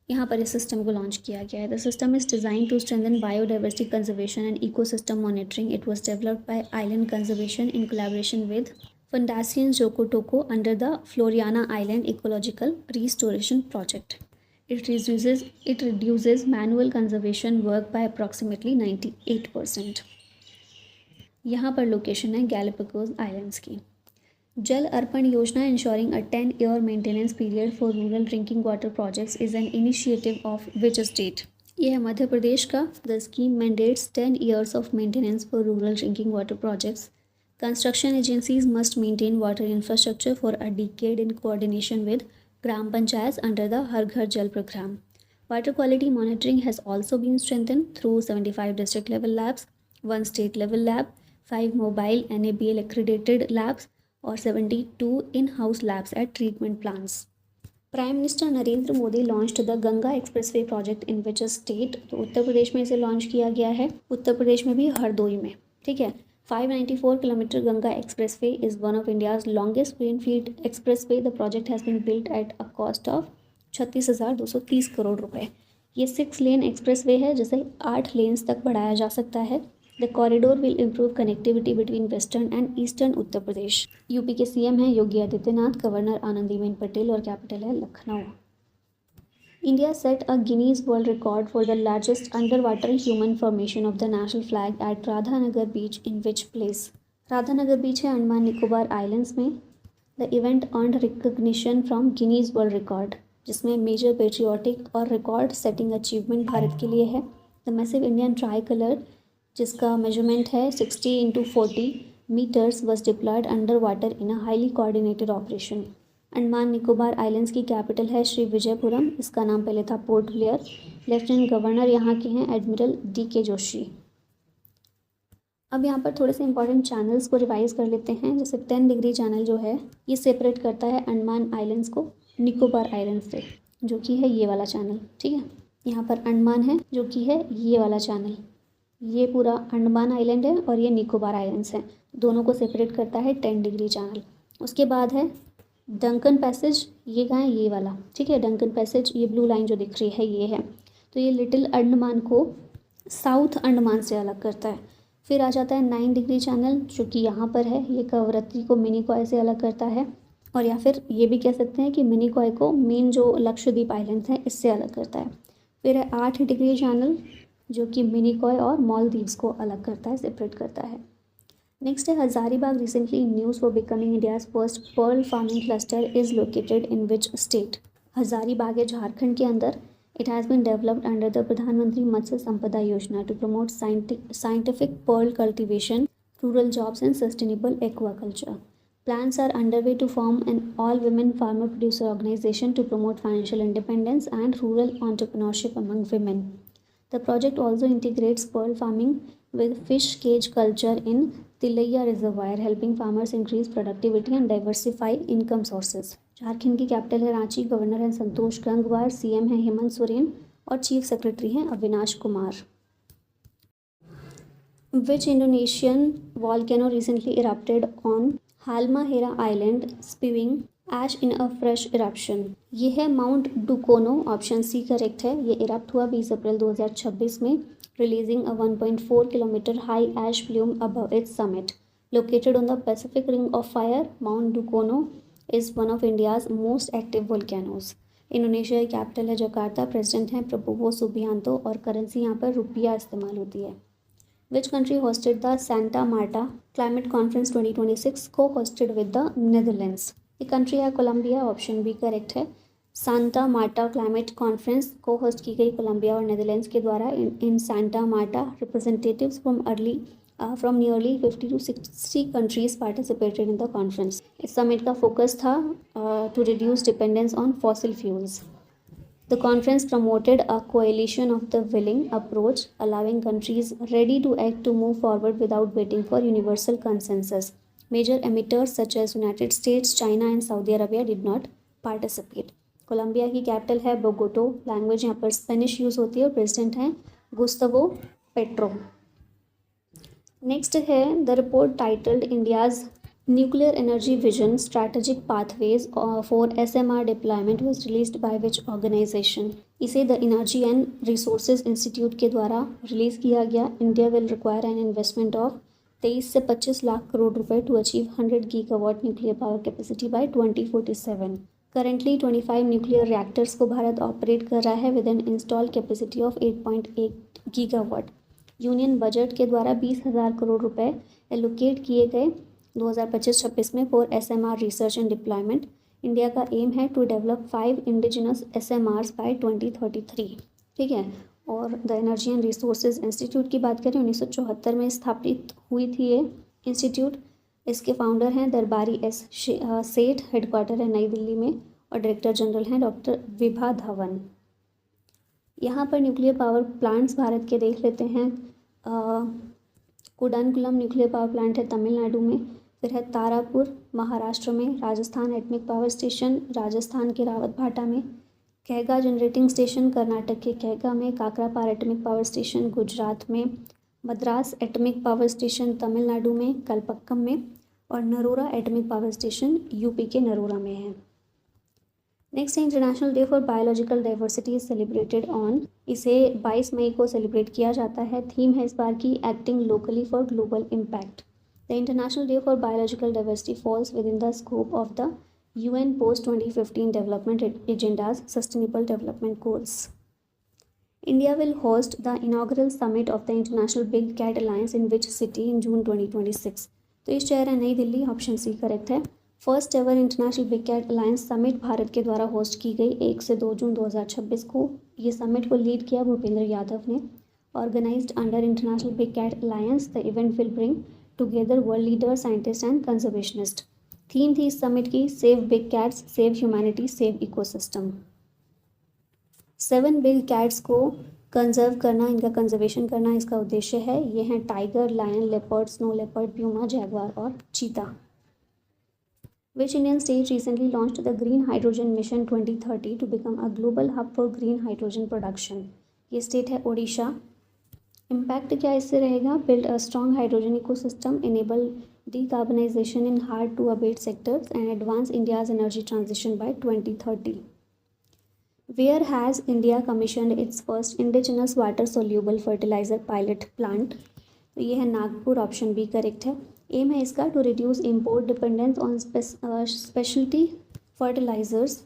यहाँ पर इस सिस्टम को लॉन्च किया गया है। The system is design to strengthen biodiversity conservation and ecosystem monitoring. It was developed by island conservation in collaboration with Fundacion Jocotoco under the Floriana island ecological restoration project. It reduces manual conservation work by approximately 98%. यहाँ पर location है Galapagos islands की। जल अर्पण योजना ensuring a 10-year maintenance period for rural drinking water projects is an initiative of which state. ये है मध्य प्रदेश का। The scheme mandates 10 years of maintenance for rural drinking water projects. Construction agencies must maintain water infrastructure for a decade in coordination with Gram Panchayats under the Har Ghar Jal program. Water quality monitoring has also been strengthened through 75 district level labs, 1 state level lab, 5 mobile NABL accredited labs और 72 in-house labs at treatment plants. Prime Minister Narendra Modi launched the Ganga Expressway project in which state। तो उत्तर प्रदेश में इसे launch किया गया है, उत्तर प्रदेश में भी हरदोई में, ठीक है। 594 kilometer Ganga Expressway is one of India's longest greenfield expressway. The project has been built at a cost of 36,230 crore रुपए। ये 6 लेन एक्सप्रेसवे है जिसे 8 लेन्स तक बढ़ाया जा सकता है। The corridor will improve connectivity between western and eastern Uttar Pradesh. UP के सीएम हैं योगी आदित्यनाथ, गवर्नर आनंदीबेन पटेल और कैपिटल है Lucknow. India set a Guinness World Record for the largest underwater human formation of the national flag at Radhanagar Beach in which place? Radhanagar Beach है Andaman Nicobar islands में। The event earned recognition from Guinness World Record, जिसमें major patriotic और record setting achievement Bharat के लिए है। The massive Indian tricolour, जिसका measurement है 60 × 40 metres, was deployed under water in a highly coordinated operation. Andaman Nicobar islands की capital है श्री विजयपुरम। इसका नाम पहले था पोर्ट ब्लेयर। लेफ्टिनेंट गवर्नर यहाँ के हैं एडमिरल DK जोशी। अब यहाँ पर थोड़े से इंपॉर्टेंट चैनल्स को रिवाइज कर लेते हैं। जैसे 10 डिग्री चैनल जो है ये सेपरेट करता है अंडमान आइलैंड्स को निकोबार आइलैंड्स से, जो कि है ये वाला चैनल, ठीक है। यहाँ पर अंडमान है जो कि है ये वाला चैनल, ये पूरा अंडमान आइलैंड है और ये निकोबार आइलैंड्स हैं, दोनों को सेपरेट करता है 10 डिग्री चैनल। उसके बाद है डंकन पैसेज, ये कहाँ है, ये वाला, ठीक है। डंकन पैसेज, ये ब्लू लाइन जो दिख रही है ये है। तो ये लिटिल अंडमान को साउथ अंडमान से अलग करता है। फिर आ जाता है 9 डिग्री चैनल जो कि यहाँ पर है, ये कवरत्ती को मिनिकॉय से अलग करता है। और या फिर ये भी कह सकते हैं कि मिनिकॉय को मेन जो लक्षद्वीप आइलैंड्स हैं इससे अलग करता है। फिर है 8 डिग्री चैनल जो कि मिनिकॉय और मालदीव्स को अलग करता है, सेपरेट करता है। नेक्स्ट है Hazaribagh, recently in news for becoming India's first pearl farming cluster is located in which state. Hazaribagh है झारखंड के अंदर। It has been developed under the Pradhan Mantri Matsya Sampada Yojana to promote scientific pearl cultivation, rural jobs and sustainable aquaculture. Plans are underway to form an all-women farmer producer organization to promote financial independence and rural entrepreneurship among women. The project also integrates pearl farming with fish cage culture in Tilaiya Reservoir, helping farmers increase productivity and diversify income sources. Jharkhand की capital है Ranchi. Governor हैं Santosh Gangwar, CM हैं हेमंत सोरेन और chief secretary हैं Avinash Kumar. Which Indonesian volcano recently erupted on Halmahera island spewing ash in a fresh eruption. ये है mount Dukono, option C correct है। ये इरप्ट हुआ 20 अप्रैल 2026 में, releasing a 1.4 kilometre high ash plume above its summit. Located on the Pacific ring of fire, mount Dukono is one of India's most active volcanoes. Indonesia की capital है Jakarta, president हैं Prabowo Subianto और currency यहाँ पर रुपया इस्तेमाल होती है। Which country hosted the Santa Marta Climate Conference 2026 co-hosted with the Netherlands? ये कंट्री है कोलंबिया, ऑप्शन बी करेक्ट है। सांता मार्टा क्लाइमेट कॉन्फ्रेंस को होस्ट की गई कोलंबिया और नेदरलैंड्स के द्वारा। In Santa Marta representatives from nearly 50 to 60 countries participated in the conference. इस समिट का फोकस था to reduce dependence on fossil fuels. The conference promoted a coalition of the willing approach, allowing countries ready to act to move forward without waiting for universal consensus. Major emitters such as United States, China and Saudi Arabia did not participate. Colombia की capital है Bogota, language यहाँ पर Spanish use होती है और president हैं Gustavo petro. Next है the report titled India's Nuclear Energy Vision Strategic Pathways for SMR Deployment was released by which organization? इसे the energy and resources institute के द्वारा रिलीज़ किया गया। India will require an investment of 23 से 25 लाख करोड़ रुपए to achieve 100 gigawatt nuclear power capacity by 2047। Currently 25 nuclear reactors को Bharat operate कर रहा है with an install capacity of 8.8 gigawatt. Union budget के द्वारा 20,000 करोड़ रुपए एलोकेट किए गए 2025-26 में for SMR research and deployment. India का एम है to develop 5 indigenous SMRs by 2033। ठीक है, और the energy and resources institute की बात करें 1974 में स्थापित हुई थी ये इंस्टीट्यूट। इसके फाउंडर हैं दरबारी एस सेठ, हेडक्वार्टर है नई दिल्ली में और डायरेक्टर जनरल हैं डॉक्टर विभा धवन। यहाँ पर न्यूक्लियर पावर प्लांट्स भारत के देख लेते हैं। कुडानकुलम न्यूक्लियर पावर प्लांट है तमिलनाडु में, फिर है तारापुर महाराष्ट्र में, Rajasthan atomic power station Rajasthan के रावत भाटा में, कैगा जनरेटिंग स्टेशन कर्नाटक के कैगा में, Kakrapar atomic power station Gujarat में, Madras atomic power station Tamil Nadu में कलपक्कम में और Narora atomic power station UP के नरोरा में है। नेक्स्ट है international day for biological diversity is celebrated on. इसे 22 मई को सेलिब्रेट किया जाता है। थीम है इस बार की acting locally for global impact. The international day for biological diversity falls with in the scope of the UN post 2015 development agendas sustainable development goals. India will host the inaugural summit of the international big cat alliance in which city in June 2026। तो इस शहर है Nai Delhi, option C correct है। First ever international big cat alliance summit Bharat के द्वारा host की गई 1 से 2 जून 2026 को। ये समिट को लीड किया भूपेंद्र यादव ने। Organised under international big cat alliance, the event will bring together world leader, scientist and conservationist. Theme थी इस समिट की save big cats, save humanity, save ecosystem. 7 big cats को कंजर्व करना, इनका कंजर्वेशन करना इसका उद्देश्य है। ये हैं tiger, lion, leopard, snow leopard, puma, jaguar और cheetah. Which Indian state recently launched the Green Hydrogen Mission 2030 to become a global hub for green hydrogen production? ये स्टेट है ओडिशा। इम्पैक्ट क्या इससे रहेगा? Build a strong hydrogen ecosystem, enable decarbonization in hard to abate sectors and advance India's energy transition by 2030. Where has India commissioned its first indigenous water soluble fertilizer pilot plant? तो ये है Nagpur, option B correct है। Aim है इसका to reduce import dependence on speciality fertilisers.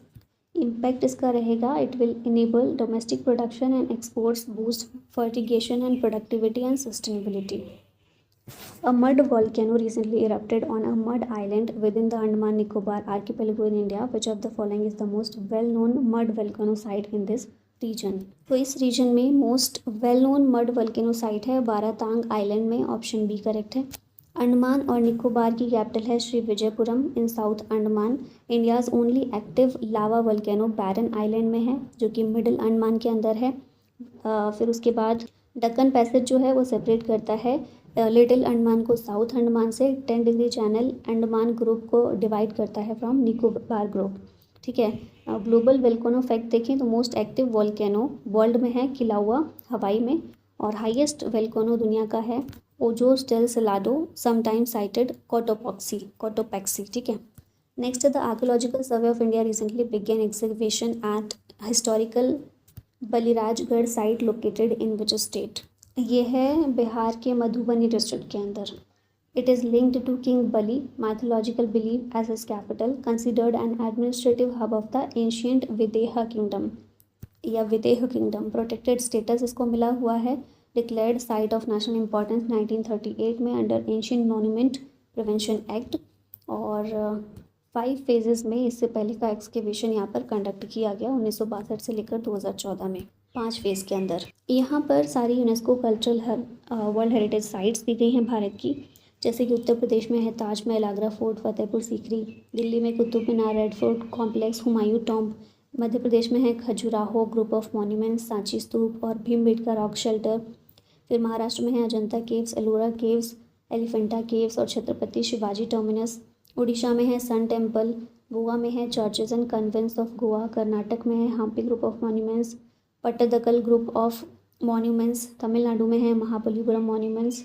Impact इसका रहेगा it will enable domestic production and exports, boost fertigation and productivity and sustainability. A mud volcano recently erupted on a mud island within the Andaman Nicobar archipelago in India. Which of the following is the most well-known mud volcano site in this region? तो इस region में most well known mud volcano site है Baratang island में, option B correct है। अंडमान और निकोबार की capital है Shri Vijaypuram in south Andaman. India's only active lava volcano Barren island में है जो कि मिडिल अंडमान के अंदर है। फिर उसके बाद डक्कन पैसेज जो है वो सेपरेट करता है लिटिल अंडमान को साउथ अंडमान से। 10 डिग्री चैनल अंडमान ग्रुप को डिवाइड करता है फ्रॉम निकोबार ग्रुप। ठीक है, ग्लोबल वोल्केनो फैक्ट देखें तो मोस्ट एक्टिव वोल्केनो वर्ल्ड में है किलाउआ हवाई में, और हाईएस्ट वोल्केनो दुनिया का है Ojos del Salado, sometime cited Cotopaxi, ठीक है। Next the archaeological survey of India recently began exhibition at historical Balirajgarh site located in which state. ये है बिहार के मधुबनी डिस्ट्रिक्ट के अंदर। It is linked to king Bali, mythological believe as his capital, considered an administrative hub of the ancient Videh kingdom या Videh kingdom. Protected status इसको मिला हुआ है। Declared site of national importance 1938 में under ancient monument prevention act. और 5 phases में इससे पहले का एक्सकेवेशन यहाँ पर कंडक्ट किया गया 1962 से लेकर 2014 में, 5 फेज के अंदर। यहाँ पर सारी UNESCO cultural world heritage sites दी गई हैं भारत की, जैसे कि उत्तर प्रदेश में है ताजमहल, आगरा फोर्ट, फतेहपुर सीकरी। दिल्ली में Qutub Minar, red fort complex, Humayun tomb. Madhya Pradesh में है Khajuraho group of monuments, Sanchi stupa और भीमबेटका रॉक शेल्टर। फिर महाराष्ट्र में है Ajanta caves, Ellora caves, Elephanta caves और छत्रपति शिवाजी टर्मिनस। उड़ीसा में है सन टेम्पल। गोवा में है churches and convents of Goa. Karnataka में है Hampi group of monuments, Pattadakal group of monuments. Tamil Nadu में है Mahabalipuram monuments,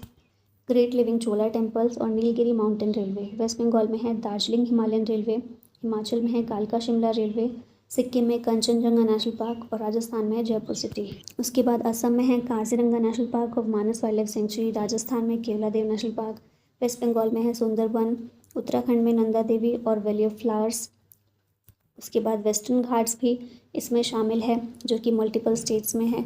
great living Chola temples और Nilgiri mountain railway. West Bengal में है दार्जिलिंग हिमालयन रेलवे। हिमाचल में है कालका शिमला रेलवे। सिक्किम में कंचनजंगा नेशनल पार्क और राजस्थान में है जयपुर सिटी। उसके बाद असम में है काजीरंगा नेशनल पार्क और Manas wild life sanctuary. Rajasthan में Keoladeo national park. West Bengal में है सुंदरबन। उत्तराखंड में नंदा देवी और वैली ऑफ फ्लावर्स। उसके बाद वेस्टर्न घाट्स भी इसमें शामिल है, जो कि मल्टीपल स्टेट्स में है।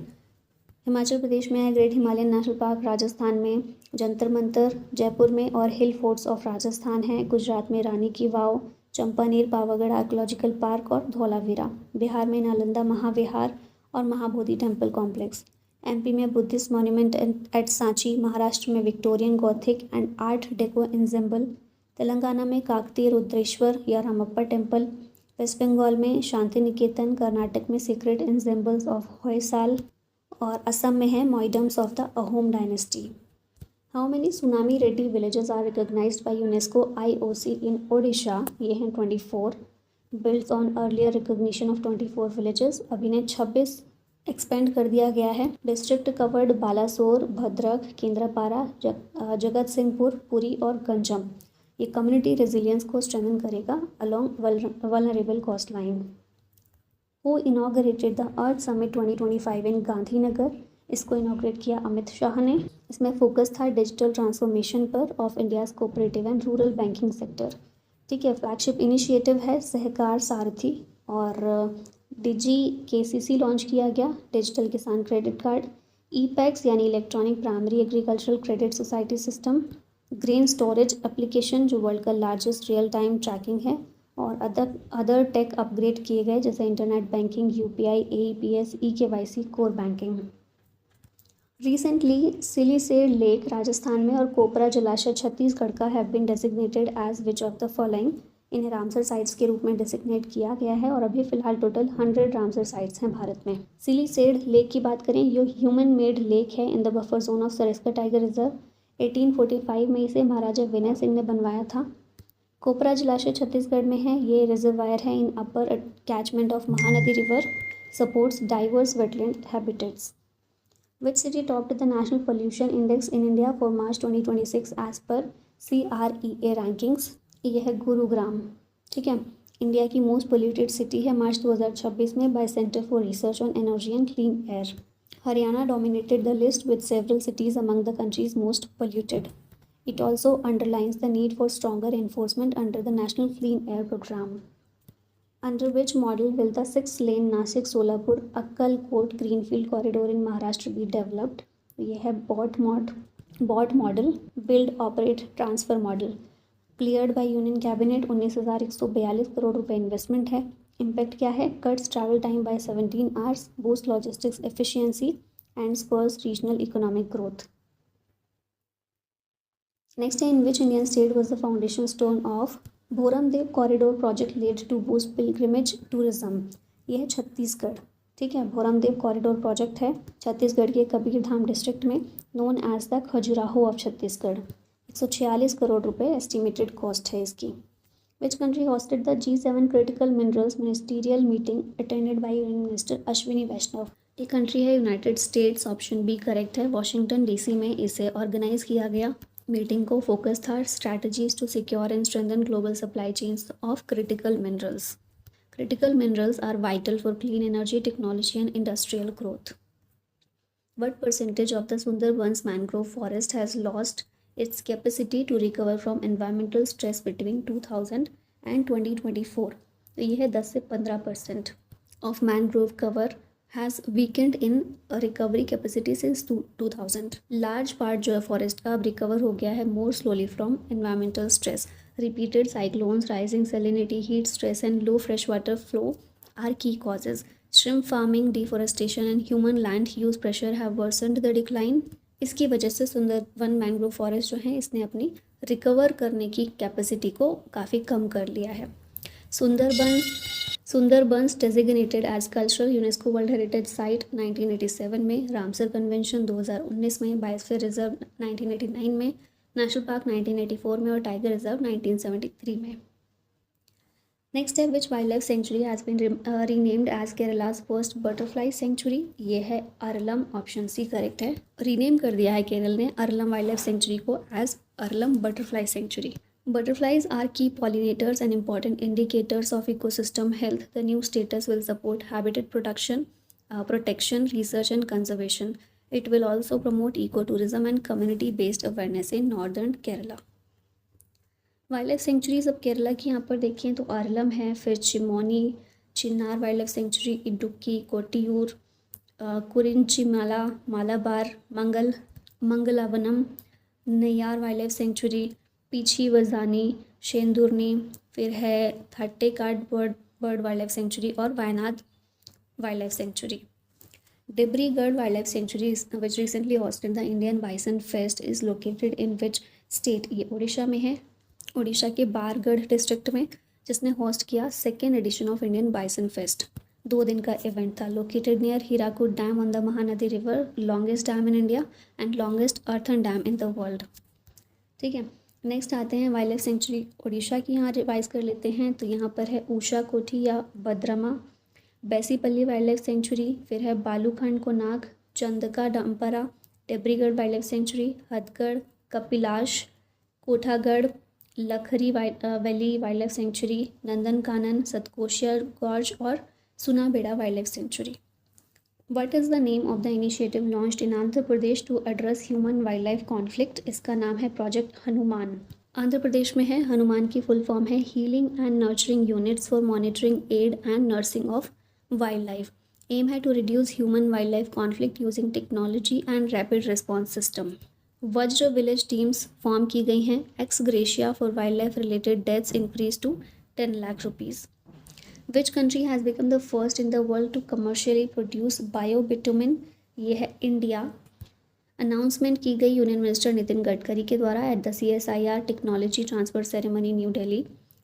हिमाचल प्रदेश में है great Himalayan national park. Rajasthan में जंतर मंतर। जयपुर में और हिल फोर्ट्स ऑफ राजस्थान है। गुजरात में रानी की वाव, चंपानेर, पावागढ़ आर्कोलॉजिकल पार्क और धौलावीरा। बिहार में नालंदा महाविहार और महाबोधि टेम्पल कॉम्प्लेक्स। एमपी में Buddhist monument at Sanchi. Maharashtra में Victorian Gothic and art deco ensemble. Telangana में काकतीय रुद्रेश्वर या रामप्पा टेम्पल। वेस्ट बंगाल में शांति निकेतन। कर्नाटक में सीक्रेट एंसेम्बल्स ऑफ होयसाल और असम में है moidams of the Ahom dynasty. How many tsunami ready villages are recognized by UNESCO IOC in Odisha? ये हैं 24। Builds on earlier recognition of 24 villages. अभी ने 26 एक्सपेंड कर दिया गया है। District covered Balasore, Bhadrak, Kendrapara, Jagatsinghpur, Puri और गंजम। ये कम्युनिटी रेजिलियंस को स्ट्रेंथन करेगा along vulnerable coast line. Who inaugurated the earth summit 2025 in Gandhinagar? इसको इनॉग्रेट किया अमित शाह ने। इसमें फोकस था डिजिटल ट्रांसफॉर्मेशन पर of India's cooperative and rural banking sector, ठीक है। फ्लैगशिप इनिशिएटिव है सहकार सारथी। और डिजी KCC लॉन्च किया गया, digital Kisan credit card. EPEX यानी electronic primary agricultural credit society system. Grain storage application जो वर्ल्ड का लार्जेस्ट रियल टाइम ट्रैकिंग है। और अदर टेक अपग्रेड किए गए, जैसे internet banking, UPI, AEPS, eKYC, core banking. Recently Siliserh lake Rajasthan में और कोपरा जलाशय छत्तीसगढ़ का have been designated as which of the following? इन्हें रामसर साइट्स के रूप में डेजिग्नेट किया गया है। और अभी फिलहाल टोटल 100 रामसर साइट्स हैं भारत में। सिलीसेड लेक की बात करें, ये ह्यूमन मेड लेक है in the buffer zone of Sariska tiger reserve. 1845 में इसे महाराजा विनय सिंह ने बनवाया था। कोपरा जलाशय छत्तीसगढ़ में है। ये रिजर्वायर है in upper catchment of Mahanadi river, supports diverse wetland habitats. Which city topped the National Pollution Index in India for March 2026 as per CREA rankings? ये है गुरुग्राम, ठीक है। इंडिया की मोस्ट पोल्यूटेड सिटी है मार्च 2026 में bye centre for research on energy and clean air. Haryana dominated the list with several cities among the country's most polluted. It also underlines the need for stronger enforcement under the National Clean Air Program. Under which model will the 6-lane Nasik Solapur Akkalkot Greenfield Corridor in Maharashtra be developed? ये है BOT model, Build Operate Transfer model, cleared by Union Cabinet। 19,142 crore रुपए investment है। Impact क्या है? Cuts travel time by 17 hours, boost logistics efficiency and spurs regional economic growth. Next है, in which Indian state was the foundation stone of Bhoramdeo corridor project laid to boost pilgrimage tourism? ये है छत्तीसगढ़, ठीक है। Bhoramdev corridor project है छत्तीसगढ़ के Kabirdham district में, known as the Khajuraho of Chhattisgarh. 146 crore रुपए estimated cost है इसकी। Which country hosted the G7 critical minerals ministerial meeting attended by union minister Ashwini Vaishnaw? ये कंट्री है United States, option B correct है। वॉशिंगटन डीसी में इसे ऑर्गेनाइज किया गया। मीटिंग को फोकस था strategies to secure and strengthen global supply chains of critical minerals. Critical minerals are vital for clean energy, technology, and industrial growth. What percentage of the Sundarbans mangrove forest has lost its capacity to recover from environmental stress between 2000 and 2024? तो ये है 10 से 15% of mangrove cover has weakened in recovery capacity since 2000. Large part जो है forest का अब recover हो गया है more slowly from environmental stress. Repeated cyclones, rising salinity, heat stress, and low freshwater flow are key causes. Shrimp farming, deforestation, and human land use pressure have worsened the decline. इसकी वजह से Sundarban mangrove forest जो है इसने अपनी recover करने की capacity को काफ़ी कम कर लिया है। Sundarbans designated as cultural UNESCO world heritage site 1987 में, रामसर कन्वेंशन 2019 में, बायोस्फीयर रिजर्व 1989 में, नेशनल पार्क 1984 में और टाइगर रिजर्व 1973 में। नेक्स्ट है which wild life sanctuary has been renamed as Kerala's first butterfly sanctuary? ये है अरलम, ऑप्शन सी करेक्ट है। रीनेम कर दिया है केरल ने अरलम वाइल्ड लाइफ सेंचुरी को as Aralam butterfly sanctuary. Butterflies are key pollinators and important indicators of ecosystem health. The new status will support habitat protection, research, and conservation. It will also promote ecotourism and community-based awareness in northern Kerala. Wild life centuries अब केरला की यहाँ पर देखें तो अरलम है, फिर Chimmony, Chinnar wild life sanctuary, Idukki, Kottiyoor, Kurinjimala, Malabar, Mangalavanam, Neyyar wild life sanctuary, Peechi Vazhani, Shendurney, फिर है Thattekad bird wild life sanctuary और Wayanad wild life sanctuary. Debrigarh wild life sanctuary which recently hosted the Indian bison fest is located in which state? ये उड़ीसा में है, उड़ीसा के बारगढ़ डिस्ट्रिक्ट में, जिसने होस्ट किया second edition of Indian bison fest. 2 दिन का इवेंट था। Located near Hirakud dam on the Mahanadi river, longest dam in India and longest earthen dam in the world. ठीक है, नेक्स्ट आते हैं वाइल्ड लाइफ सेंचुरी उड़ीसा की, यहाँ रिवाइज कर लेते हैं। तो यहाँ पर है ऊषा कोठी या Badrama, Baisipalli wild life sanctuary, फिर है Balukhand Konark, Chandaka Dampara, Debrigarh wild life sanctuary, Hadgarh, Kapilash, Kothagarh, Lakhari valley wild life sanctuary, Nandankanan, Satkosia gorge और Sunabeda wild life sanctuary. What is the name of the initiative launched in Andhra Pradesh to address human wildlife conflict? इसका नाम है प्रोजेक्ट हनुमान। आंध्र प्रदेश में है। हनुमान की full form है healing and nurturing units for monitoring aid and nursing of wildlife. Aim है to reduce human wildlife conflict using technology and rapid response system. Vajra village teams form की गई हैं। Ex gratia for wildlife related deaths increase to 10 lakh rupees. Which country has become the first in the world to commercially produce biobitumen? ये है India. Announcement की गई union minister Nitin Gadkari के द्वारा at the CSIR technology transfer ceremony new Delhi.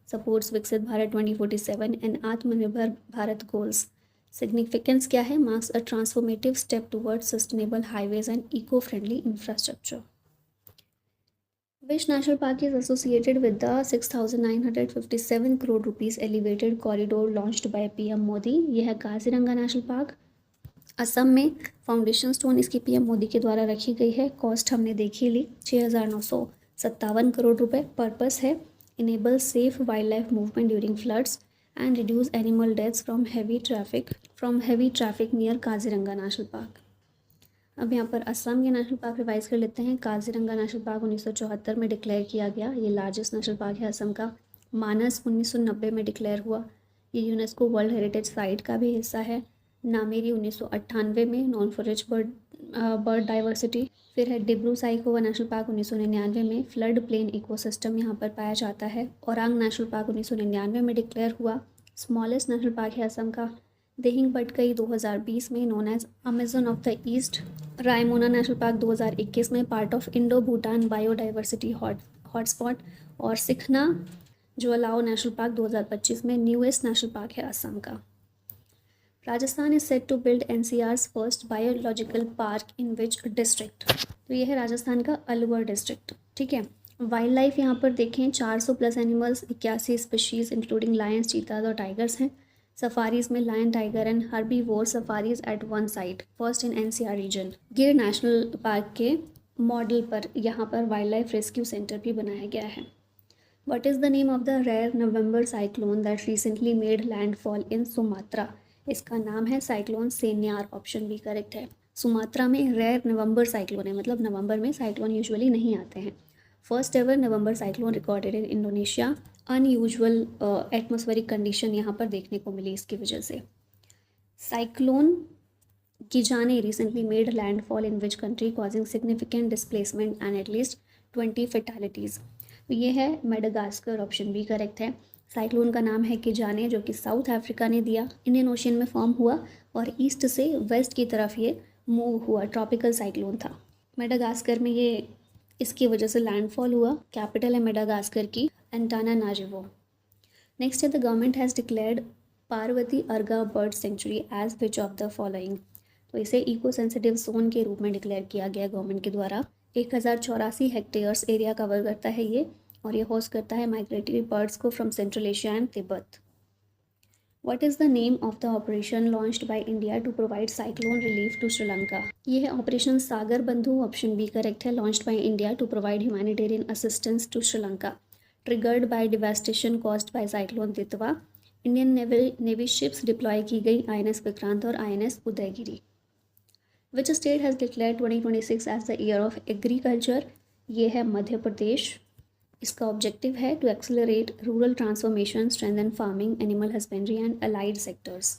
Supports विकसित Bharat 2047 and आत्मनिर्भर Bharat goals. Significance क्या है? Marks a transformative step towards sustainable highways and eco friendly infrastructure. Which national park is associated with the 6,957 crore rupees elevated corridor launched by PM Modi? यह है Kaziranga national park, Assam में। Foundation stone इसकी PM Modi के द्वारा रखी गई है। कॉस्ट हमने देखी ली 6,957 करोड़ रुपए। पर्पस है enable safe wild life movement during floods and reduce animal deaths from heavy traffic near Kaziranga national park. अब यहाँ पर असम के नेशनल पार्क रिवाइज कर लेते हैं। काजीरंगा नेशनल पार्क 1974 में डिक्लेयर किया गया। ये लार्जेस्ट नेशनल पार्क है असम का। मानस 1990 में डिक्लेयर हुआ। ये यूनेस्को वर्ल्ड हेरिटेज साइट का भी हिस्सा है। नामेरी 1998 में, non for rich bird diversity. फिर है डिब्रू साइखोवा नेशनल पार्क 1999 में, फ्लड प्लेन इकोसिस्टम यहाँ पर पाया जाता है। ओरांग नेशनल पार्क 1999 में डिक्लेयर हुआ। स्मॉलेस्ट नेशनल पार्क है असम का। दिहिंग बटकई 2020 में, known as Amazon of the east. Raimona national park 2021 में, part of Indo Bhutan biodiversity hotspot. और सिखना ज्वालाओ नेशनल पार्क 2025 में न्यूएस्ट नेशनल पार्क है असम का। Rajasthan is set to build NCR's first biological park in which district? तो ये है राजस्थान का अलवर डिस्ट्रिक्ट। ठीक है, वाइल्ड लाइफ यहाँ पर देखें 400 plus animals, 81 species including lions, cheetahs और टाइगर्स हैं। सफारीज में lion, tiger and herbivore safaris at one site, first in NCR region. Gir national park के मॉडल पर यहाँ पर वाइल्ड लाइफ रेस्क्यू सेंटर भी बनाया गया है। What is the name of the rare November cyclone that recently made landfall in Sumatra? इसका नाम है cyclone Senyar, option B correct है। सुमात्रा में रेयर नवंबर साइक्लोन है, मतलब नवंबर में साइक्लोन यूजुअली नहीं आते हैं। First ever November cyclone recorded in Indonesia. Unusual atmospheric condition यहाँ पर देखने को मिली इसकी वजह से। Cyclone Gezani recently made landfall in which country causing significant displacement and at least 20 fatalities. ये है मेडागास्कर, ऑप्शन बी करेक्ट है। साइक्लोन का नाम है किजाने, जो कि साउथ अफ्रीका ने दिया, इंडियन ओशियन में फॉर्म हुआ और ईस्ट से वेस्ट की तरफ ये मूव हुआ, ट्रॉपिकल साइक्लोन था। मेडागास्कर में ये इसकी वजह से लैंडफॉल हुआ। कैपिटल है मेडागास्कर की एंटानानारिवो। नेक्स्ट है the government has declared Parvati Arga bird sanctuary as which of the following. तो इसे इको सेंसिटिव जोन के रूप में डिक्लेयर किया गया गवर्नमेंट के द्वारा। 1084 हेक्टेयर्स एरिया कवर करता है ये, और ये होस्ट करता है माइग्रेटरी बर्ड्स को from central Asia and Tibet. What is the name of the operation launched by India to provide cyclone relief to Sri Lanka? ये है operation Sagar Bandhu, option B correct है। Launched by India to provide humanitarian assistance to Sri Lanka, triggered by devastation caused by cyclone Ditwah. Indian navy ships deploy की गई INS Vikrant और INS Udaygiri. Which state has declare 2026 as the year of agriculture? ये है मध्य प्रदेश। इसका objective है to accelerate rural transformation, strengthen farming, animal husbandry and allied sectors.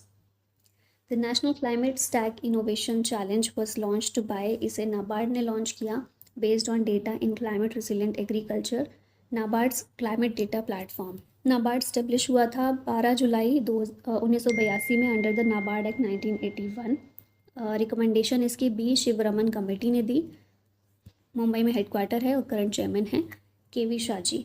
The national climate stack innovation challenge was launched by, इसे NABARD ने launch किया based on data in climate resilient agriculture, NABARD's climate data platform. NABARD establish हुआ था 12 जुलाई 1982 में under the NABARD act 1981। Recommendation इसकी B Sivaraman committee ने दी। मुंबई में हेडक्वार्टर है और करंट चेयरमैन हैं KV शाजी।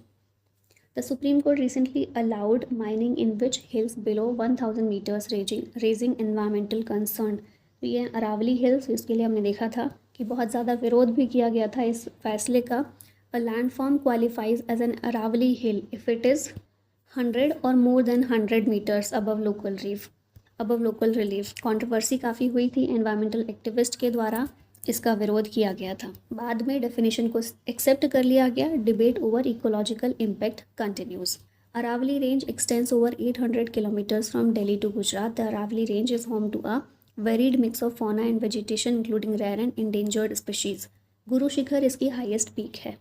The supreme court recently allowed mining in which hills below 1000 metres raising environmental concern. तो ये अरावली हिल्स, इसके लिए हमने देखा था कि बहुत ज़्यादा विरोध भी किया गया था इस फैसले का। A landform qualifies as an Aravalli hill if it is 100 or more than 100 meters above local relief. Controversy काफ़ी हुई थी, एनवायरमेंटल एक्टिविस्ट के द्वारा इसका विरोध किया गया था। बाद में डेफिनेशन को एक्सेप्ट कर लिया गया। Debate over ecological impact continues. Aravalli range extends over 800 kilometers from Delhi to Gujarat. The Aravalli range is home to a varied mix of fauna and vegetation including rare and endangered species. Guru Shikhar इसकी हाईएस्ट पीक है।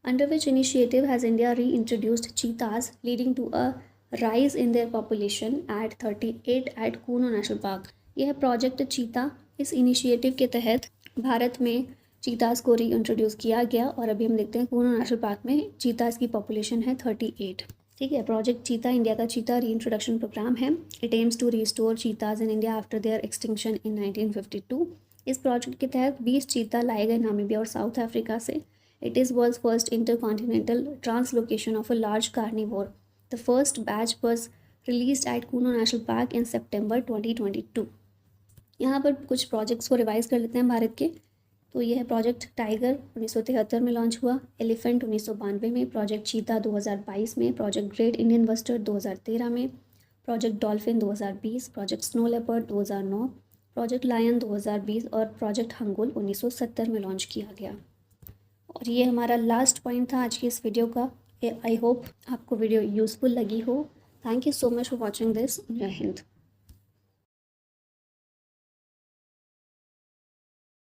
Under which initiative has India reintroduced cheetahs leading to a rise in their population at 38 at Kuno national park. यह है project चीता। इस initiative के तहत भारत में चीताज़ को री इंट्रोड्यूस किया गया और अभी हम देखते हैं कूनो नेशनल पार्क में चीताज़ की पॉपुलेशन है 38। ठीक है, प्रोजेक्ट चीता इंडिया का चीता री इंट्रोडक्शन प्रोग्राम है। It aims to restore cheetahs in India after their extinction in 1952। इस प्रोजेक्ट के तहत 20 चीता लाए गए नामीबिया और साउथ अफ्रीका से। It is world's first intercontinental translocation of a large carnivore. The first batch was released at Kuno National Park in September 2022। यहाँ पर कुछ प्रोजेक्ट्स को रिवाइज कर लेते हैं भारत के। तो यह है प्रोजेक्ट टाइगर 1973 में लॉन्च हुआ, एलिफेंट 1992 में, प्रोजेक्ट चीता 2022 में, प्रोजेक्ट ग्रेट इंडियन बस्टर्ड 2013 में, project dolphin 2020, project snow leopard 2009, project lion 2020 और प्रोजेक्ट हंगुल 1970 में लॉन्च किया गया। और ये हमारा लास्ट पॉइंट था आज की इस वीडियो का। आई होप आपको वीडियो यूज़फुल लगी हो। Thank you so much for watching this. जय हिंद।